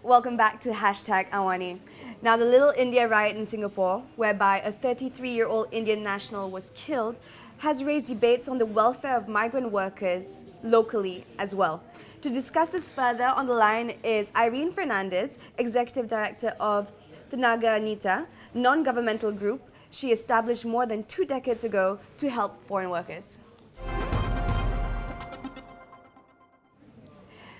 Welcome back to #AWANI. Now, the Little India riot in Singapore, whereby a 33-year-old Indian national was killed, has raised debates on the welfare of migrant workers locally as well. To discuss this further, on the line is Irene Fernandez, Executive Director of Tenaga Nita, non-governmental group she established more than 2 decades ago to help foreign workers.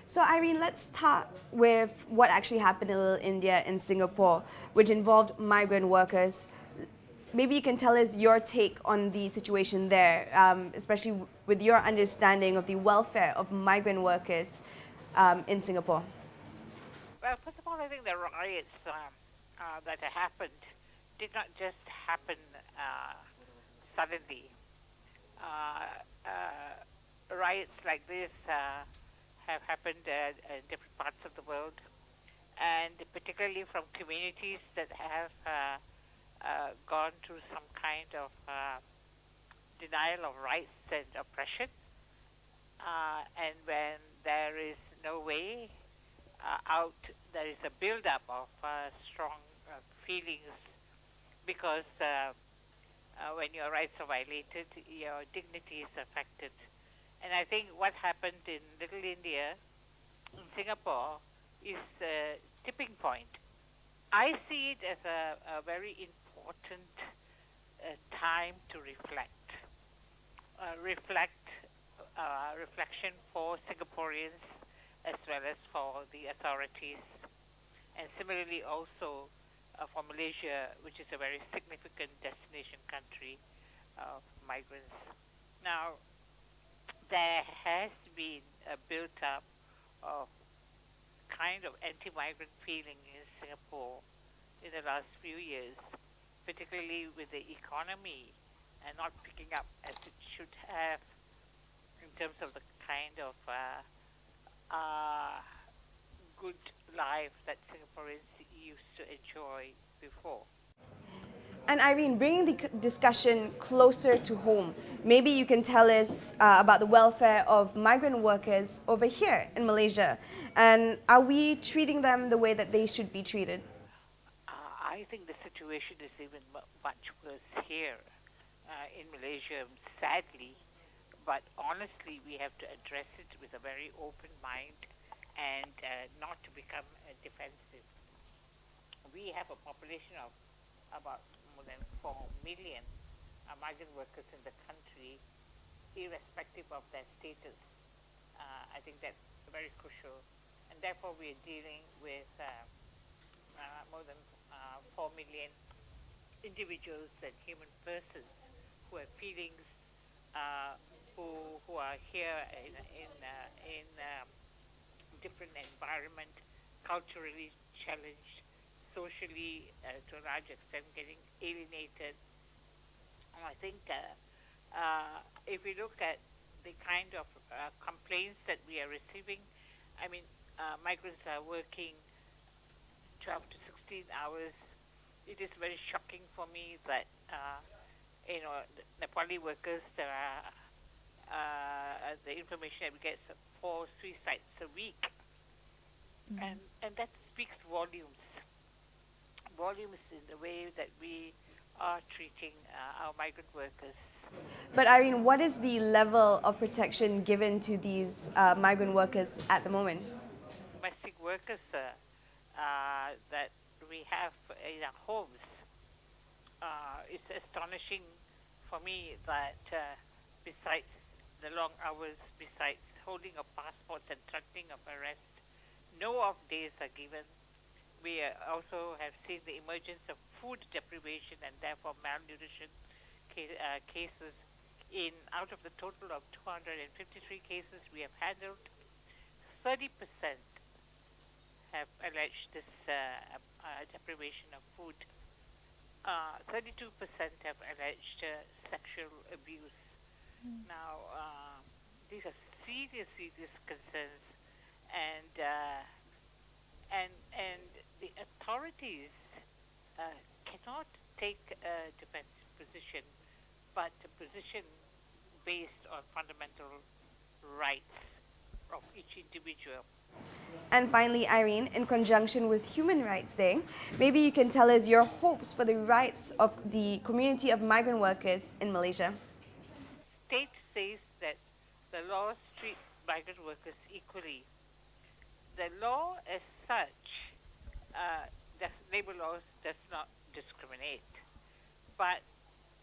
So Irene, let's start with what actually happened in Little India in Singapore, which involved migrant workers. Maybe you can tell us your take on the situation there, especially with your understanding of the welfare of migrant workers in Singapore. Well, first of all, I think the riots that happened did not just happen suddenly. Riots like this have happened in different parts of the world, and particularly from communities that have gone through some kind of denial of rights and oppression, and when there is no way out, there is a build-up of strong feelings, because when your rights are violated, your dignity is affected. And I think what happened in Little India, in Singapore, is a tipping point. I see it as a very important time to reflect. Reflection for Singaporeans as well as for the authorities, and similarly also for Malaysia, which is a very significant destination country of migrants. Now, there has been a built-up of kind of anti-migrant feeling in Singapore in the last few years, particularly with the economy and not picking up as it should have in terms of the kind of good life that Singaporeans used to enjoy before. And Irene, bringing the discussion closer to home, maybe you can tell us about the welfare of migrant workers over here in Malaysia. And are we treating them the way that they should be treated? I think the situation is even much worse here in Malaysia, sadly. But honestly, we have to address it with a very open mind and not to become defensive. We have a population of about more than 4 million migrant workers in the country, irrespective of their status. I think that's very crucial, and therefore we are dealing with more than 4 million individuals and human persons who have feelings, who are here in different environment, culturally challenged, socially, to a large extent, getting alienated. And I think if we look at the kind of complaints that we are receiving, I mean, migrants are working 12 to 16 hours. It is very shocking for me that, Nepali workers, there are the information that we get 4 suicides a week. Mm-hmm. And that speaks volumes in the way that we are treating our migrant workers. But Irene, what is the level of protection given to these migrant workers at the moment? Domestic workers that we have in our homes. It's astonishing for me that besides the long hours, besides holding of passports and threatening of arrest, no off days are given. We also have seen the emergence of food deprivation and therefore malnutrition cases. Out of the total of 253 cases we have handled, 30% have alleged this deprivation of food. 32% have alleged sexual abuse. Now, these are serious concerns, and the authorities cannot take a defensive position, but a position based on fundamental rights of each individual. And finally, Irene, in conjunction with Human Rights Day, maybe you can tell us your hopes for the rights of the community of migrant workers in Malaysia. State says that the laws treat migrant workers equally. The law as such, labor laws does not discriminate, but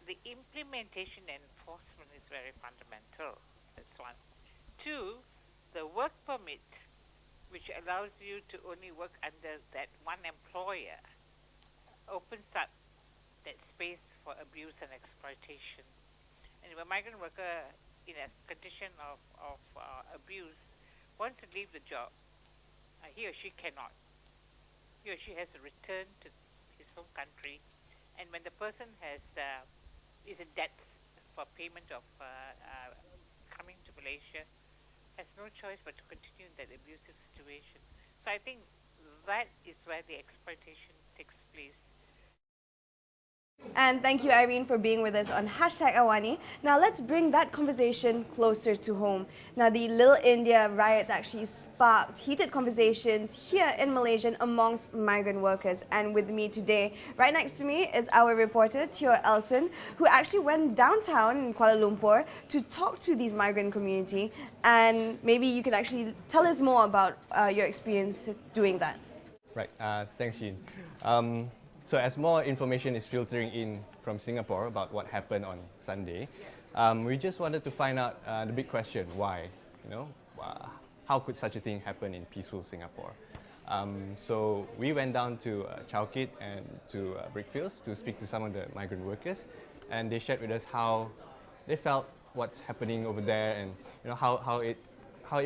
the implementation and enforcement is very fundamental. That's one. Two, the work permit, which allows you to only work under that one employer, opens up that space for abuse and exploitation. And if a migrant worker in a condition of abuse wants to leave the job, he or she cannot. He or she has to return to his home country, and when the person is in debt for payment of coming to Malaysia, has no choice but to continue in that abusive situation. So I think that is where the exploitation takes place. And thank you, Irene, for being with us on #AWANI. Now let's bring that conversation closer to home. Now the Little India riots actually sparked heated conversations here in Malaysia amongst migrant workers. And with me today, right next to me, is our reporter, Teo Elson, who actually went downtown in Kuala Lumpur to talk to these migrant community. And maybe you can actually tell us more about your experience doing that. Right, thanks, Shin. So as more information is filtering in from Singapore about what happened on Sunday, we just wanted to find out the big question: why? How could such a thing happen in peaceful Singapore? So we went down to Chowkit and to Brickfields to speak to some of the migrant workers, and they shared with us how they felt, what's happening over there, and how it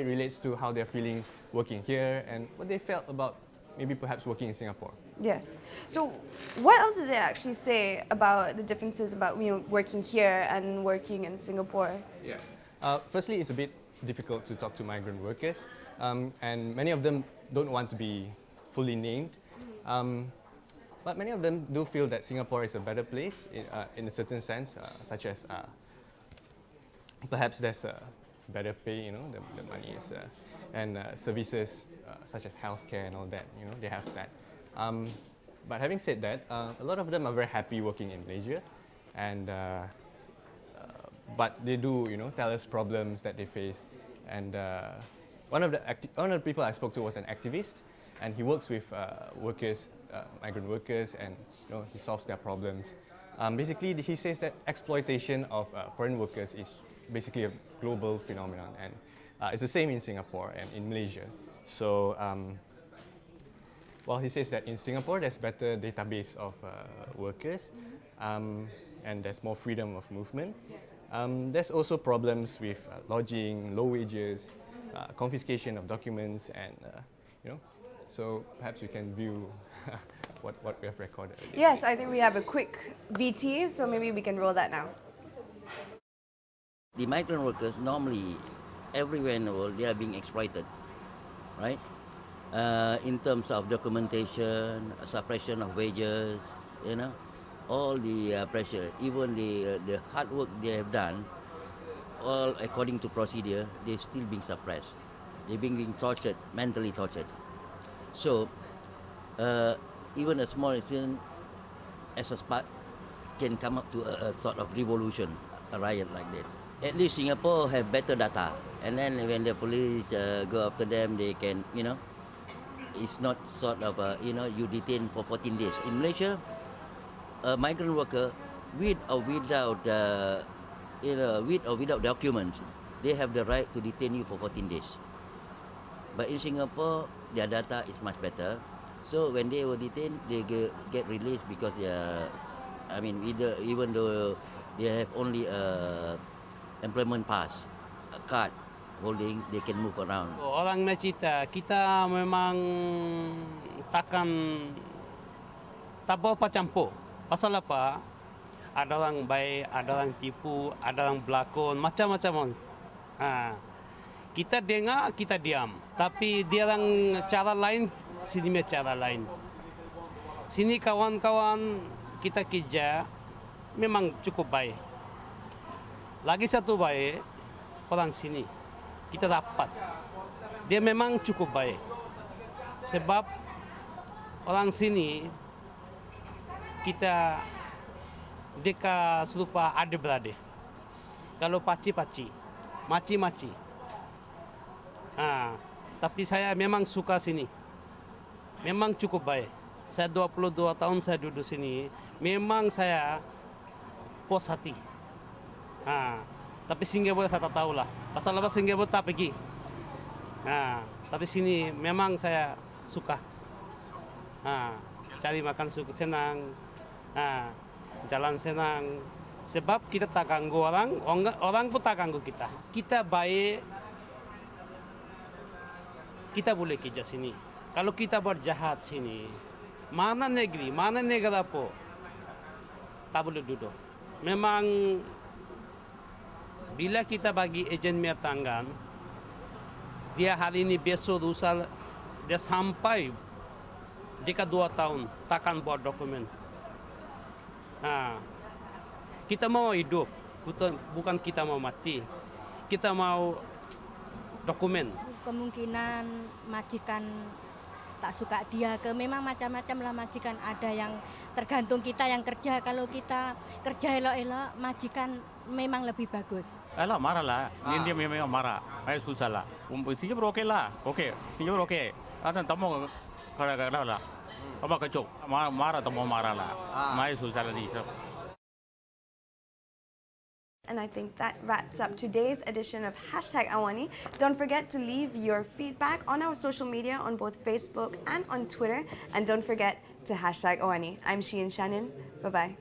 relates to how they're feeling working here, and what they felt about maybe perhaps working in Singapore. Yes. So what else did they actually say about the differences about working here and working in Singapore? Yeah. Firstly, it's a bit difficult to talk to migrant workers, and many of them don't want to be fully named. But many of them do feel that Singapore is a better place in a certain sense, such as perhaps there's better pay, the money is, and services such as healthcare and all that, they have that. But having said that, a lot of them are very happy working in Malaysia, and but they do, tell us problems that they face. And one of the people I spoke to was an activist, and he works with workers, migrant workers, and he solves their problems. Basically, he says that exploitation of foreign workers is basically a global phenomenon, and it's the same in Singapore and in Malaysia. So. Well, he says that in Singapore there's better database of workers, and there's more freedom of movement. There's also problems with lodging, low wages, confiscation of documents, and so perhaps we can view what we have recorded. Yes, I think we have a quick VT, so maybe we can roll that now. The migrant workers normally everywhere in the world they are being exploited, right? In terms of documentation, suppression of wages, all the pressure, even the hard work they have done, all according to procedure, they're still being suppressed. They're being tortured, mentally tortured. So, even a small incident as a spark can come up to a sort of revolution, a riot like this. At least Singapore have better data, and then when the police go after them, they can, it's not sort of, you detain for 14 days. In Malaysia, a migrant worker, with or without documents, they have the right to detain you for 14 days. But in Singapore, their data is much better. So when they were detained, they get released because even though they have only employment pass, a card holding, they can move around. Orang Macita, kita memang tak berapa campur. Pasal apa? Ada orang baik, ada orang tipu, ada orang berlakon, macam-macam. Kita dengar, kita diam. Tapi dia orang cara lain, sini cara lain. Sini kawan-kawan kita kerja memang cukup baik. Lagi satu baik, orang sini. Kita dapat dia memang cukup baik. Sebab orang sini kita dekat serupa adik-beradik. Kalau paci-paci, maci-maci. Tapi saya memang suka sini. Memang cukup baik. Saya 22 tahun saya duduk sini. Memang saya puas hati. Tapi Singapura saya tak tahu lah. Pasal apa Singapura tak pergi. Tapi sini memang saya suka. Cari makan suka senang. Jalan senang. Sebab kita tak ganggu orang, orang pun tak ganggu kita. Kita baik, kita boleh kerja sini. Kalau kita buat jahat sini, mana negeri, mana negara pun tak boleh duduk. Memang bila kita bagi ejen minyak tanggan, dia hari ini besok lusa dia sampai dekat 2 tahun takkan buat dokumen. Kita mau hidup, bukan kita mau mati. Kita mau dokumen. Kemungkinan majikan tak suka dia ke memang macam-macam lah majikan. Ada yang tergantung kita yang kerja. Kalau kita kerja elok-elok, majikan memang lebih bagus. Alah marah lah, dia memang marah. Susah lah. Singapura okey lah, okey. Singapura okey. Ada tamu kadang-kadang lah. Apa kacau, marah tamu marah lah. Susah lah ni. And I think that wraps up today's edition of #Awani. Don't forget to leave your feedback on our social media on both Facebook and on Twitter. And don't forget to #Awani. I'm Shein Shannon. Bye-bye.